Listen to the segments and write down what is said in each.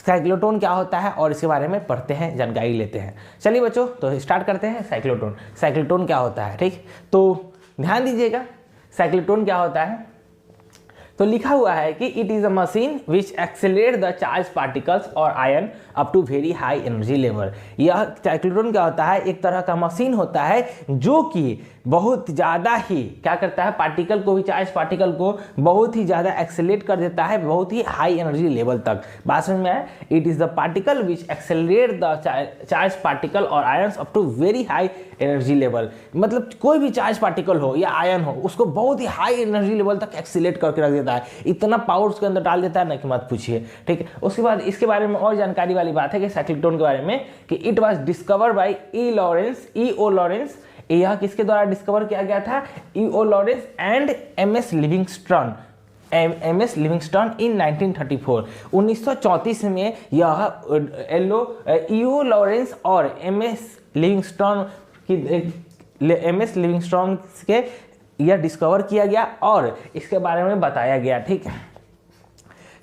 Cyclotron क्या होता है और इसके बारे में पढ़ते हैं, जानकारी लेते हैं। चलिए बच्चों, तो स्टार्ट करते हैं। साइक्लोट्रॉन, साइक्लोट्रॉन क्या होता है, ठीक। तो ध्यान दीजिएगा, साइक्लोट्रॉन क्या होता है। तो लिखा हुआ है कि it is a machine which accelerate the charge particles और ion up to very high energy level. यह साइक्लोट्रॉन क्या होता है, एक तरह का मशीन होता है जो कि बहुत ज़्यादा ही क्या करता है, पार्टिकल को भी, चार्ज पार्टिकल को बहुत ही ज़्यादा एक्सेलरेट कर देता है बहुत ही हाई एनर्जी लेवल तक। बात समझ में आया। It is the particle which accelerate the charge particle और ions up to very high energy level. मतलब कोई भी चार्ज पार्टिकल हो या आयन हो, उसको बहुत ही हाई एनर्जी लेवल तक एक्सेलरेट करके रख देता है। इतना पावर उसके अंदर डाल देता है ना कि मत पूछिए, ठीक है। उसके बाद इसके बारे में और जानकारी वाली बात है कि साइक्लोट्रॉन के बारे में कि it was discovered by E O. Lawrence. यह किसके द्वारा डिस्कवर किया गया था, E O. Lawrence and M S. Livingston in 1934। 1934 में यह ई.ओ. लॉरेंस और एम.एस. लिविंगस्टन के यह डिस्कवर किया गया और इसके बारे में बताया गया, ठीक है।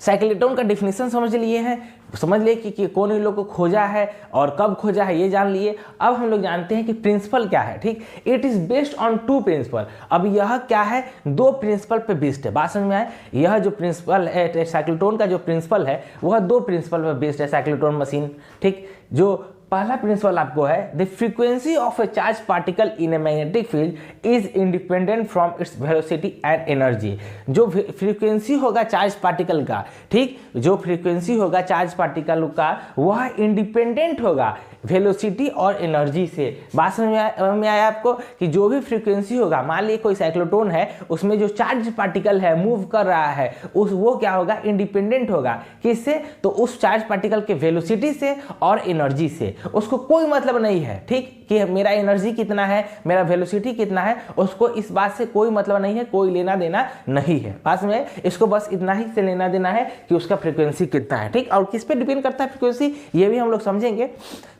साइक्लोट्रॉन का डिफिनेशन समझ लिए हैं, समझ लिए कि कौन इन लोग को खोजा है और कब खोजा है, ये जान लिए। अब हम लोग जानते हैं कि प्रिंसिपल क्या है, ठीक। It is based on 2 principle. अब यह क्या है, 2 प्रिंसिपल पे बेस्ड है। बात समझ में आए। यह जो प्रिंसिपल है, साइक्लोट्रॉन का जो प्रिंसिपल है वह 2 प्रिंसिपल पे बेस्ड है साइक्लोट्रॉन मशीन, ठीक। जो पहला प्रिंसिपल आपको है, the frequency of A charge particle in a magnetic field is independent from its velocity and energy. जो फ्रीक्वेंसी होगा चार्ज पार्टिकल का, ठीक, जो फ्रीक्वेंसी होगा चार्ज पार्टिकल का वह इंडिपेंडेंट होगा वेलोसिटी और एनर्जी से। बात समझ में आया आपको कि जो भी फ्रीक्वेंसी होगा, मान लीजिए कोई साइक्लोट्रॉन है, उसमें जो चार्ज पार्टिकल है मूव कर रहा है, वो क्या होगा, इंडिपेंडेंट होगा। किससे, तो उस चार्ज पार्टिकल के वेलोसिटी से और एनर्जी से। उसको कोई मतलब नहीं है, ठीक, कि मेरा एनर्जी कितना है, मेरा वेलोसिटी कितना है, उसको इस बात से कोई मतलब नहीं है, कोई लेना देना नहीं है। पास में इसको बस इतना ही से लेना देना है कि उसका फ्रीक्वेंसी कितना है, ठीक। और किस पे डिपेंड करता है फ्रीक्वेंसी, ये भी हम लोग समझेंगे।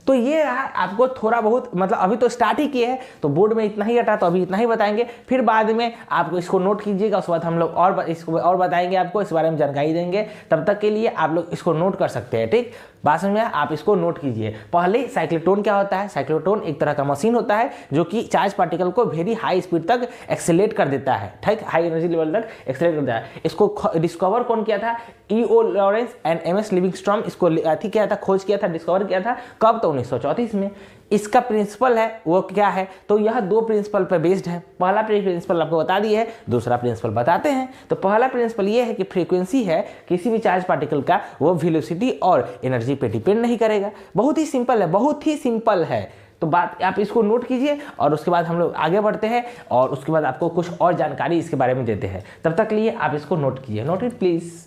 तो ये रहा आपको थोड़ा बहुत, मतलब अभी तो स्टार्ट ही किए हैं तो बोर्ड में इतना ही हटा, तो अभी इतना ही बताएंगे। फिर बाद में आपको इसको नोट कीजिएगा, उसके बाद हम लोग और इसको और बताएंगे, आपको इस बारे में जानकारी देंगे। तब तक के लिए आप लोग इसको नोट कर सकते हैं, ठीक। बात समझ में आप इसको नोट कीजिए। पहले साइक्लोट्रॉन क्या होता है, साइक्लोट्रॉन एक तरह का मशीन होता है जो कि चार्ज पार्टिकल को वेरी हाई स्पीड तक एक्सेलरेट कर देता है, ठीक, हाई एनर्जी लेवल तक एक्सेलरेट कर देता है। इसको डिस्कवर कौन किया था, E O. Lawrence and M S. Livingston. इसको किया था, खोज किया था, डिस्कवर किया था, कब, तो 1934 में। इसका प्रिंसिपल है वो क्या है, तो यह 2 प्रिंसिपल पर बेस्ड है। पहला प्रिंसिपल आपको बता दिए है, दूसरा प्रिंसिपल बताते हैं। तो पहला प्रिंसिपल ये है कि फ्रीक्वेंसी है किसी भी चार्ज पार्टिकल का, वो वेलोसिटी और एनर्जी पे डिपेंड नहीं करेगा। बहुत ही सिंपल है, बहुत ही सिंपल है। तो बात आप इसको नोट कीजिए और उसके बाद हम लोग आगे बढ़ते हैं और उसके बाद आपको कुछ और जानकारी इसके बारे में देते हैं। तब तक के लिए आप इसको नोट कीजिए, नोट इट प्लीज।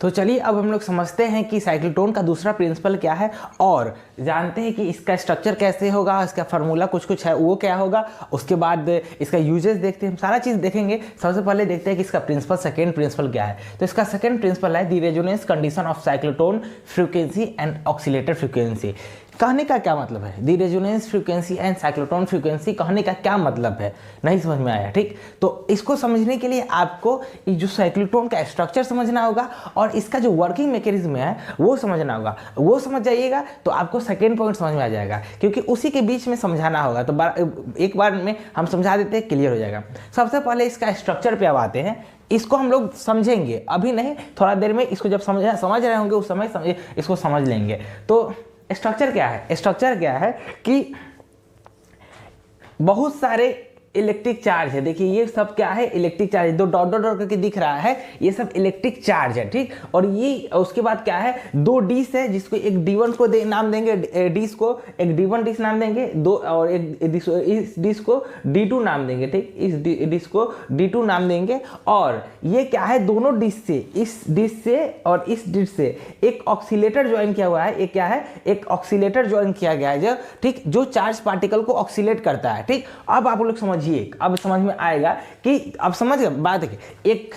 तो चलिए अब हम लोग समझते हैं कि साइक्लोट्रॉन का दूसरा प्रिंसिपल क्या है और जानते हैं कि इसका स्ट्रक्चर कैसे होगा, इसका फार्मूला कुछ है वो क्या होगा। उसके बाद इसका यूजेस देखते हैं, हम सारा चीज़ देखेंगे। सबसे पहले देखते हैं कि इसका प्रिंसिपल, सेकेंड प्रिंसिपल क्या है। तो इसका सेकेंड प्रिंसिपल है the resonance condition of cyclotron frequency and oscillator frequency. कहने का क्या मतलब है, the resonance frequency and cyclotron frequency, कहने का क्या मतलब है, नहीं समझ में आया, ठीक। तो इसको समझने के लिए आपको जो साइक्लोट्रॉन का स्ट्रक्चर समझना होगा और इसका जो वर्किंग मैकेनिज्म है वो समझना होगा। वो समझ जाइएगा तो आपको सेकेंड पॉइंट समझ में आ जाएगा, क्योंकि उसी के बीच में समझाना होगा। तो एक बार में हम समझा देते हैं, क्लियर हो जाएगा। सबसे पहले इसका स्ट्रक्चर पे अब आते हैं। इसको हम लोग समझेंगे, अभी नहीं, थोड़ा देर में इसको जब समझ रहे होंगे उस समय इसको समझ लेंगे। तो स्ट्रक्चर क्या है, स्ट्रक्चर क्या है कि बहुत सारे इलेक्ट्रिक चार्ज है। देखिए ये सब क्या है, इलेक्ट्रिक चार्ज, 2 डॉट डॉट करके दिख रहा है, ये सब इलेक्ट्रिक चार्ज है, ठीक। और ये उसके बाद क्या है, 2 डिश है, जिसको एक D1 को नाम देंगे, डिश को एक D1 डिश नाम देंगे, दो और एक इस डिश को D2 नाम देंगे, ठीक। इस डिश को D2 नाम देंगे। और ये क्या है, दोनों डिश से, इस डिश से और इस डिश से एक ऑक्सीलेटर ज्वाइन किया हुआ है। एक क्या है, एक ऑक्सीलेटर ज्वाइन किया गया है, जो ठीक, जो चार्ज पार्टिकल को ऑक्सीलेट करता है, ठीक। अब आप लोग समझिए, अब समझ में आएगा कि अब समझ गए बात है। एक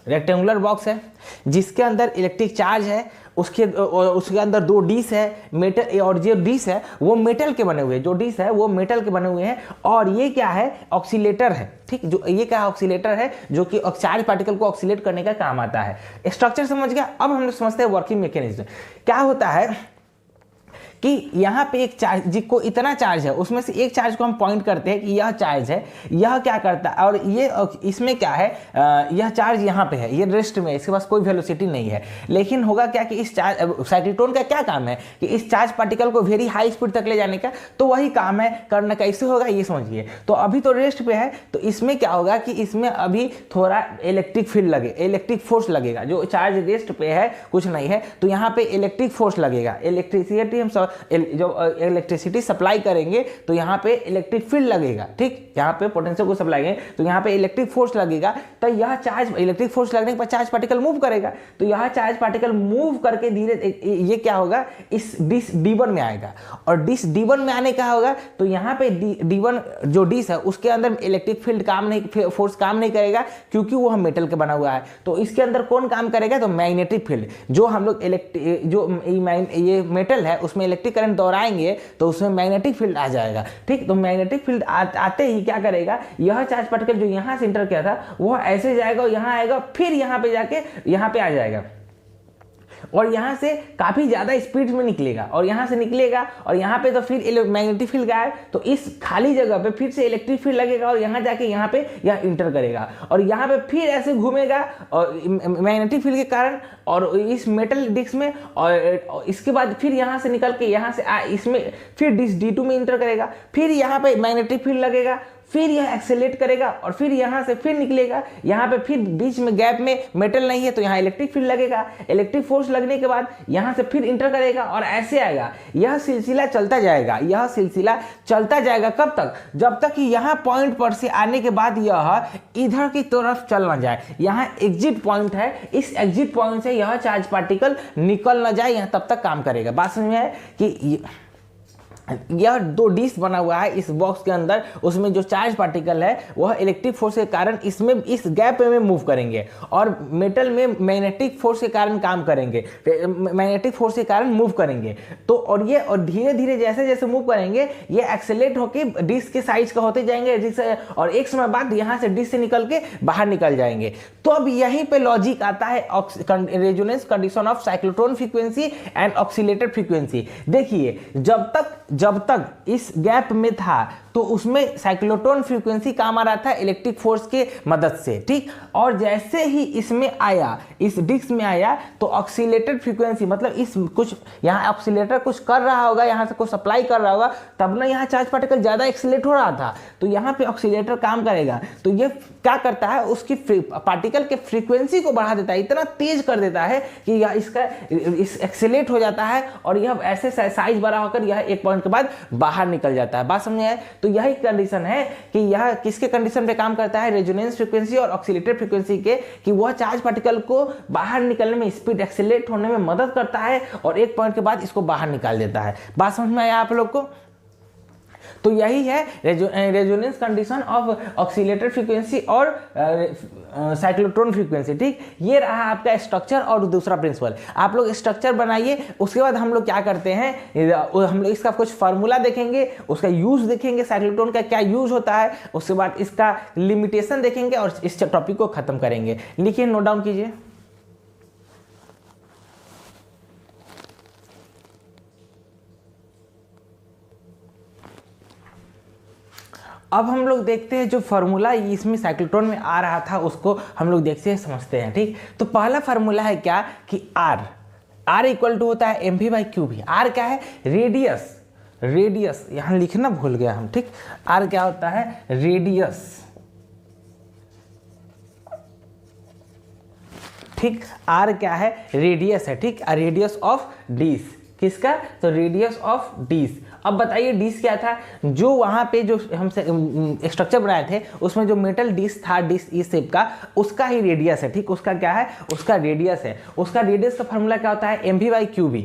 रेक्टेंगुलर बॉक्स है जिसके अंदर इलेक्ट्रिक चार्ज है, उसके अंदर 2 डिश है मेटल, और जो डिश है वो मेटल के बने हुए हैं, जो डिश है वो मेटल के बने हुए हैं। और ये क्या है, ऑक्सीलेटर है, ठीक, जो ये क्या ऑक्सीलेटर है जो कि चार्ज पार्टिकल को ऑक्सीलेट करने का काम आता है। स्ट्रक्चर समझ गया। अब हम लोग समझते हैं वर्किंग मैकेनिज्म। क्या होता है कि यहाँ पे एक चार्ज, जिसको इतना चार्ज है उसमें से एक चार्ज को हम पॉइंट करते हैं कि यह चार्ज है, यह क्या करता है, और ये इसमें क्या है, यह चार्ज यहाँ पे है, ये रेस्ट में, इसके पास कोई वेलोसिटी नहीं है। लेकिन होगा क्या कि इस चार्ज, साइक्लोट्रॉन का क्या काम है कि इस चार्ज पार्टिकल को वेरी हाई स्पीड तक ले जाने का, तो वही काम है करने का। इससे होगा ये समझिए। तो अभी तो रेस्ट पे है, तो इसमें क्या होगा कि इसमें अभी थोड़ा इलेक्ट्रिक फील्ड लगे, इलेक्ट्रिक फोर्स लगेगा। जो चार्ज रेस्ट पे है कुछ नहीं है, तो यहाँ पे इलेक्ट्रिक फोर्स लगेगा। इलेक्ट्रिसिटी हम जो इलेक्ट्रिसिटी सप्लाई करेंगे तो यहाँ पे इलेक्ट्रिक फील्ड लगेगा, ठीक, यहाँ पे पोटेंशियल को सप्लाई करेंगे तो यहाँ पे इलेक्ट्रिक फोर्स लगेगा। तो यह चार्ज, इलेक्ट्रिक फोर्स लगने के बाद चार्ज पार्टिकल मूव करेगा, तो यह चार्ज पार्टिकल मूव करके धीरे, ये क्या होगा, इस डिश D1 में आएगा। और डिश D1 में आने का होगा तो यहाँ पे D1 जो डिश है उसके अंदर इलेक्ट्रिक फील्ड काम नहीं, फोर्स काम नहीं करेगा, क्योंकि वो हम मेटल के बना हुआ है। तो इसके अंदर कौन काम करेगा, तो मैग्नेटिक फील्ड। जो हम लोग जो ये मेटल है उसमें इलेक्ट्रिक करंट दौड़ाएंगे तो उसमें मैग्नेटिक फील्ड आ जाएगा, ठीक। तो मैग्नेटिक फील्ड आते ही क्या करेगा, यह चार्ज पार्टिकल जो यहां से इंटर किया था वो ऐसे जाएगा, यहां आएगा, फिर यहां पे जाके यहां पे आ जाएगा, और यहाँ से काफ़ी ज़्यादा स्पीड में निकलेगा, और यहाँ से निकलेगा और यहाँ पे तो फिर मैग्नेटिक फील्ड गायब, तो इस खाली जगह पे फिर से इलेक्ट्रिक फील्ड लगेगा और यहाँ जाके यहाँ पे यह इंटर करेगा, और यहाँ पे फिर ऐसे घूमेगा और मैग्नेटिक फील्ड के कारण, और इस मेटल डिस्क में, और इसके बाद फिर यहाँ से निकल के यहाँ से इसमें फिर डिस्क D2 में इंटर करेगा, फिर यहाँ पे मैग्नेटिक फील्ड लगेगा, फिर यह एक्सेलेरेट करेगा और फिर यहाँ से फिर निकलेगा, यहाँ पे फिर बीच में गैप में मेटल नहीं है तो यहाँ इलेक्ट्रिक फील्ड लगेगा, इलेक्ट्रिक फोर्स लगने के बाद यहाँ से फिर इंटर करेगा और ऐसे आएगा। यह सिलसिला चलता जाएगा, यह सिलसिला चलता जाएगा कब तक, जब तक कि यहाँ पॉइंट पर से आने के बाद यह इधर की तरफ चल ना जाए। यहाँ एग्जिट पॉइंट है, इस एग्जिट पॉइंट से यह चार्ज पार्टिकल निकल ना जाए, यहाँ तब तक काम करेगा। बात समझ में है कि यह 2 डिश बना हुआ है इस बॉक्स के अंदर, उसमें जो चार्ज पार्टिकल है वह इलेक्ट्रिक फोर्स के कारण इसमें इस गैप में मूव करेंगे, और मेटल में मैग्नेटिक फोर्स के कारण काम करेंगे, मैग्नेटिक फोर्स के कारण मूव करेंगे। तो और ये और धीरे धीरे जैसे जैसे मूव करेंगे ये एक्सेलेरेट होकर डिस्क के साइज का होते जाएंगे, और एक समय बाद यहाँ से डिस्क से निकल के बाहर निकल जाएंगे। तो अब यहीं पे लॉजिक आता है resonance condition of cyclotron frequency and oscillated frequency. देखिए जब तक इस गैप में था तो उसमें साइक्लोट्रॉन फ्रीक्वेंसी काम आ रहा था इलेक्ट्रिक फोर्स के मदद से, ठीक। और जैसे ही इसमें आया, इस डिस्क में आया, तो ऑक्सीलेटेड फ्रीक्वेंसी, मतलब इस कुछ यहाँ ऑक्सीलेटर कुछ कर रहा होगा, यहाँ से कुछ सप्लाई कर रहा होगा, तब ना यहाँ चार्ज पार्टिकल ज़्यादा एक्सीलेट हो रहा था, तो यहाँ पे ऑक्सीलेटर काम करेगा। तो ये क्या करता है, उसकी पार्टिकल के फ्रीक्वेंसी को बढ़ा देता है, इतना तेज कर देता है कि यह इसका एक्सीलेट हो जाता है, और यह ऐसे साइज बड़ा होकर यह एक पॉइंट के बाद बाहर निकल जाता है। बात समझ आए? तो यही कंडीशन है कि यह किसके कंडीशन पे काम करता है, रेजोनेंस फ्रीक्वेंसी और ऑक्सीलेटेड फ्रीक्वेंसी के, कि वह चार्ज पार्टिकल को बाहर निकलने में, स्पीड एक्सेलेरेट होने में मदद करता है, और एक पॉइंट के बाद इसको बाहर निकाल देता है। बात समझ में आया आप लोग को? तो यही है रेजोनेंस कंडीशन ऑफ ऑक्सीलेटेड फ्रीक्वेंसी और साइक्लोट्रॉन फ्रीक्वेंसी, ठीक। ये रहा आपका स्ट्रक्चर और दूसरा प्रिंसिपल। आप लोग स्ट्रक्चर बनाइए, उसके बाद हम लोग क्या करते हैं, हम लोग इसका कुछ फार्मूला देखेंगे, उसका यूज देखेंगे, साइक्लोट्रॉन का क्या यूज होता है, उसके बाद इसका लिमिटेशन देखेंगे और इस टॉपिक को खत्म करेंगे। लिखिए, नोट डाउन कीजिए। अब हम लोग देखते हैं जो फार्मूला इसमें साइक्लोट्रॉन में आ रहा था उसको हम लोग देखते हैं, समझते हैं, ठीक। तो पहला फार्मूला है क्या कि R इक्वल टू होता है mv/qv। R क्या है, रेडियस, यहाँ लिखना भूल गया हम, ठीक। R क्या होता है, रेडियस, ठीक। R क्या है, रेडियस है, ठीक। रेडियस ऑफ डिश, किसका, तो रेडियस ऑफ डिश। अब बताइए डिश क्या था, जो वहाँ पे जो हम स्ट्रक्चर बनाए थे उसमें जो मेटल डिश था, डिश इस शेप का, उसका ही रेडियस है, ठीक। उसका क्या है, उसका रेडियस है। उसका रेडियस का फॉर्मूला क्या होता है, mv/qv।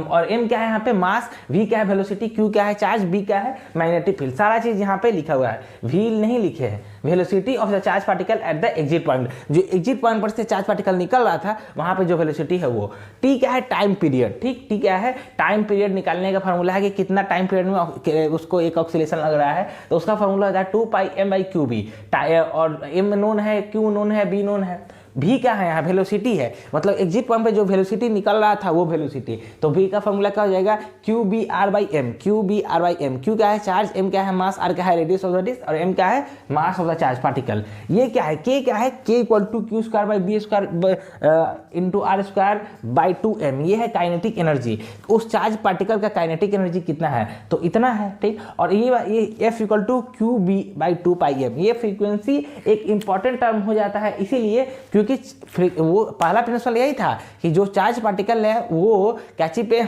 और m क्या है यहाँ पे, मास, v क्या है, वेलोसिटी, q क्या है, चार्ज, b क्या है, मैग्नेटिक फील्ड। सारा चीज यहाँ पे लिखा हुआ है, v नहीं लिखे है, velocity of the charge particle at the exit point, जो एग्जिट पॉइंट पर से चार्ज पार्टिकल निकल रहा था वहां पे जो वेलोसिटी है वो। टी क्या है, टाइम पीरियड। ठीक, टी क्या है, टाइम पीरियड निकालने का फॉर्मूला है कि कितना टाइम पीरियड में उसको एक ऑक्सीलेशन लग रहा है, तो उसका फॉर्मूला होता है 2πm/qb, और m नोन है, q नोन है, b नोन है। v क्या है यहाँ, वेलोसिटी है, मतलब एग्जिट पॉइंट पे जो वेलोसिटी निकल रहा था वो वेलोसिटी, तो v का फॉर्मूला क्या हो जाएगा, qbr/m, qbr/m। q क्या है, चार्ज, m क्या है, मास, r क्या है, रेडियस ऑफ द डिस्क, और m क्या है, mass of the charge particle. ये क्या है, k क्या है, k = q² इंटू r²/2m, ये है काइनेटिक एनर्जी। उस चार्ज पार्टिकल का काइनेटिक एनर्जी कितना है, तो इतना है। ठीक, और ये f = qb/2πm, ये फ्रीक्वेंसी एक इंपॉर्टेंट टर्म हो जाता है, इसीलिए क्योंकि वो पहला प्रिंसिपल यही था कि जो चार्ज पार्टिकल है वो कैची पे,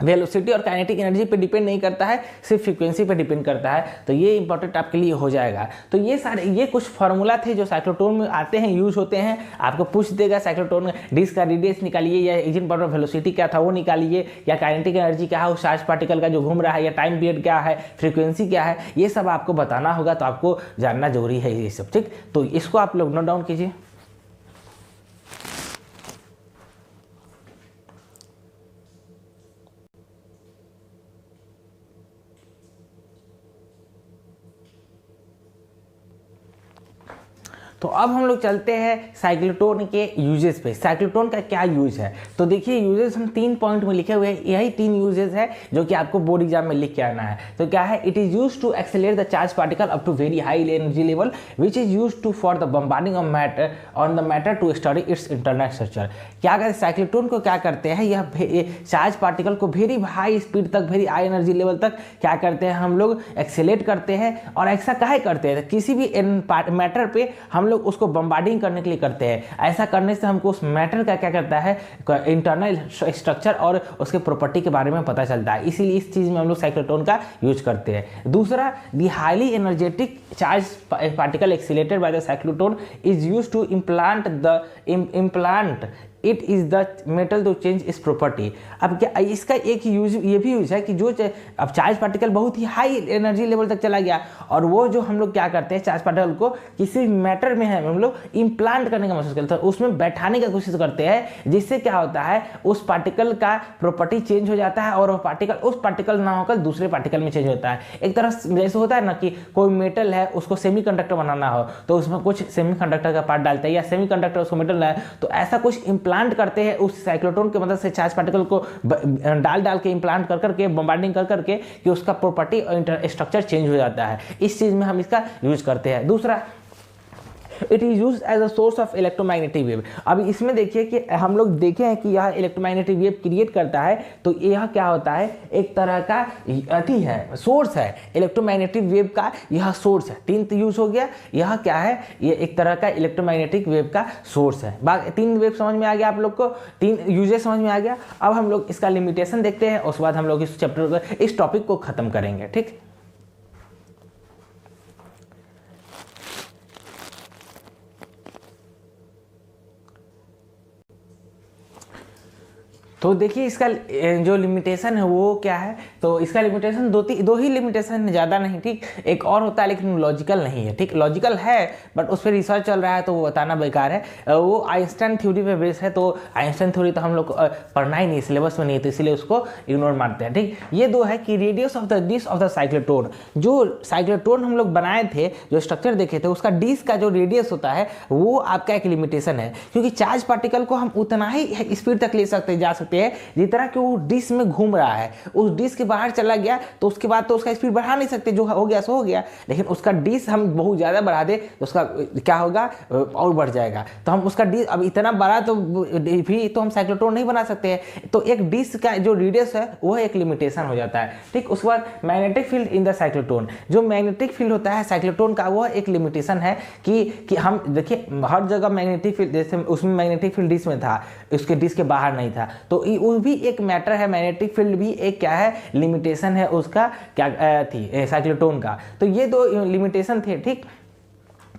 वेलोसिटी और काइनेटिक एनर्जी पे डिपेंड नहीं करता है, सिर्फ फ्रीक्वेंसी पे डिपेंड करता है। तो ये इंपॉर्टेंट आपके लिए हो जाएगा। तो ये कुछ फार्मूला थे जो साइक्लोट्रॉन में आते हैं, यूज होते हैं। आपको पूछ देगा साइक्लोट्रॉन में डिस्क का रेडियस निकालिए, या एग्जिट पॉइंट ऑफ वेलोसिटी क्या था वो निकालिए, या काइनेटिक एनर्जी क्या है उस चार्ज पार्टिकल का जो घूम रहा है, या टाइम पीरियड क्या है, फ्रीक्वेंसी क्या है, ये सब आपको बताना होगा। तो आपको जानना जरूरी है ये सब। ठीक, तो इसको आप लोग नोट डाउन कीजिए। तो अब हम लोग चलते हैं साइक्लोट्रॉन के यूजेस पे। साइक्लोट्रॉन का क्या यूज है, तो देखिए यूजेस हम 3 पॉइंट में लिखे हुए हैं, यही 3 यूजेस है जो कि आपको बोर्ड एग्जाम में लिख के आना है। तो क्या है, it is use to accelerate the charge particle up to very high energy level which is use to for the bombarding of matter on the matter to study its internal structure. क्या करते, cyclotron को क्या करते हैं, यह charge particle को very high speed तक, very high energy level तक क्या करते हैं, हम लोग एक्सेलेरेट करते हैं। और ऐसा काहे करते हैं, किसी भी मैटर पे हम लोग उसको बम्बार्डिंग करने के लिए करते हैं। ऐसा करने से हमको उस मैटर का क्या करता है, इंटरनल स्ट्रक्चर और उसके प्रॉपर्टी के बारे में पता चलता है, इसीलिए इस चीज में हम लोग साइक्लोट्रॉन का यूज करते हैं। दूसरा, the highly energetic charge particle accelerated by the cyclotron is use to implant it is the metal to change is property. अब क्या इसका एक यूज ये भी यूज है कि जो अब चार्ज पार्टिकल बहुत ही हाई एनर्जी लेवल तक चला गया, और वो जो हम लोग क्या करते हैं, चार्ज पार्टिकल को किसी मैटर में है हम लोग इम्प्लांट करने का कोशिश करते हैं, उसमें बैठाने की कोशिश करते हैं, जिससे क्या होता है उस पार्टिकल का प्रॉपर्टी चेंज हो जाता है, और वो पार्टिकल उस पार्टिकल ना होकर दूसरे पार्टिकल में चेंज होता है। एक तरह जैसे होता है ना कि कोई मेटल है उसको सेमीकंडक्टर बनाना हो तो उसमें कुछ सेमीकंडक्टर का पार्ट डालता है, या सेमीकंडक्टर उसको मेटल है, तो ऐसा कुछ इम्प्लांट करते हैं उस साइक्लोट्रॉन के मदद से चार्ज पार्टिकल को डाल के इम्प्लांट कर करके बम्बार्डिंग कर करके कि उसका प्रॉपर्टी और स्ट्रक्चर चेंज हो जाता है। इस चीज में हम इसका यूज करते हैं। दूसरा, it is use as a source of electromagnetic wave. अब इसमें देखिए कि हम लोग देखे हैं कि यह इलेक्ट्रोमैग्नेटिक वेव क्रिएट करता है, तो यह क्या होता है, एक तरह का अति है, सोर्स है इलेक्ट्रोमैग्नेटिक वेव का, यह सोर्स है। 3 यूज हो गया, यह क्या है, ये एक तरह का इलेक्ट्रोमैग्नेटिक वेव का सोर्स है। 3 वेव समझ में आ गया आप लोग को, 3 यूजेस समझ में आ गया। अब हम लोग इसका लिमिटेशन देखते हैं, उसके बाद हम लोग इस चैप्टर को, इस टॉपिक को खत्म करेंगे। ठीक, तो देखिए इसका जो लिमिटेशन है वो क्या है, तो इसका लिमिटेशन दो ही लिमिटेशन है, ज़्यादा नहीं। ठीक, एक और होता है लेकिन लॉजिकल नहीं है। ठीक, लॉजिकल है बट उस पर रिसर्च चल रहा है तो वो बताना बेकार है। वो आइंस्टाइन थ्योरी पे बेस है, तो आइंस्टाइन थ्योरी तो हम लोग पढ़ना ही नहीं, सिलेबस में नहीं है, तो इसलिए उसको इग्नोर मारते हैं। ठीक, ये 2 है कि radius of the disc of the cyclotron, जो साइक्लोट्रॉन हम लोग बनाए थे, जो स्ट्रक्चर देखे थे, उसका डिस्क का जो रेडियस होता है वो आपका एक लिमिटेशन है, क्योंकि चार्ज पार्टिकल को हम उतना ही स्पीड तक ले सकते जा सकते हैं जितना कि वो डिस्क में घूम रहा है। उस डिस्क के बाहर चला गया तो उसके बाद तो उसका स्पीड बढ़ा नहीं सकते, जो हो गया सो हो गया, लेकिन उसका डिस्क हम बहुत ज़्यादा बढ़ा दे तो उसका क्या होगा, और बढ़ जाएगा। तो हम उसका डिस्क अब इतना बड़ा तो भी तो हम साइक्लोट्रॉन नहीं बना सकते हैं, तो एक डिस्क का जो रेडियस है वह एक लिमिटेशन हो जाता है। ठीक, उसके बाद magnetic field in the cyclotron, जो मैग्नेटिक फील्ड होता है साइक्लोट्रॉन का वह एक लिमिटेशन है कि हम देखिए हर जगह मैग्नेटिक फील्ड, जैसे उसमें मैग्नेटिक फील्ड डिस्क में था, उसके डिस्क के बाहर नहीं था, तो वो भी एक मैटर है। मैग्नेटिक फील्ड भी एक क्या है, लिमिटेशन है उसका, क्या थी साइक्लोट्रॉन का। तो ये 2 लिमिटेशन थे। ठीक,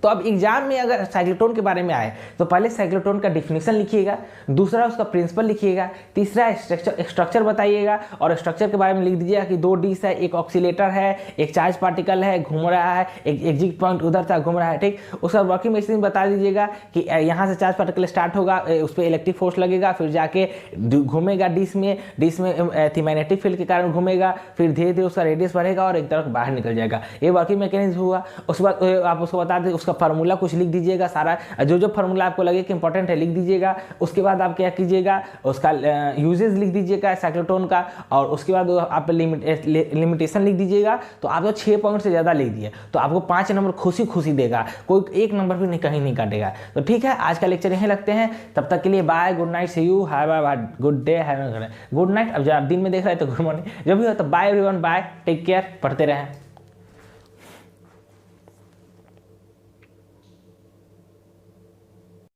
तो अब एग्जाम में अगर साइक्लोट्रॉन के बारे में आए तो पहले साइक्लोट्रॉन का डिफिनीशन लिखिएगा, दूसरा उसका प्रिंसिपल लिखिएगा, तीसरा स्ट्रक्चर बताइएगा और स्ट्रक्चर के बारे में लिख दीजिएगा कि 2 डिश है, एक ऑक्सीलेटर है, एक चार्ज पार्टिकल है घूम रहा है, एक एग्जिट पॉइंट उधर था घूम रहा है, ठीक। उसका वर्किंग मैकेनिज्म बता दीजिएगा कि यहाँ से चार्ज पार्टिकल स्टार्ट होगा, उस पर इलेक्ट्रिक फोर्स लगेगा, फिर जाके घूमेगा डिश में मैग्नेटिक फील्ड के कारण घूमेगा, फिर धीरे धीरे उसका रेडियस बढ़ेगा और एक तरफ बाहर निकल जाएगा। ये वर्किंग मैकेनिज्म हुआ। उसके बाद आप उसको बता दें, उसका फार्मूला कुछ लिख दीजिएगा, सारा जो फार्मूला आपको लगे कि इंपॉर्टेंट है लिख दीजिएगा। उसके बाद आप क्या कीजिएगा, उसका यूजेज लिख दीजिएगा साइक्लोट्रॉन का, और उसके बाद आप लिमिटेशन लिख दीजिएगा। तो आप 6 पॉइंट से ज़्यादा लिख दिए तो आपको 5 नंबर खुशी देगा, कोई 1 नंबर भी कहीं नहीं काटेगा। तो ठीक है, आज का लेक्चर यहीं लगते हैं, तब तक के लिए bye, good night, see you, have a good day, have a good night. अब जब आप दिन में देख रहे हैं तो गुड मॉर्निंग, जब भी हो तो bye everyone, bye, take care, पढ़ते रहें।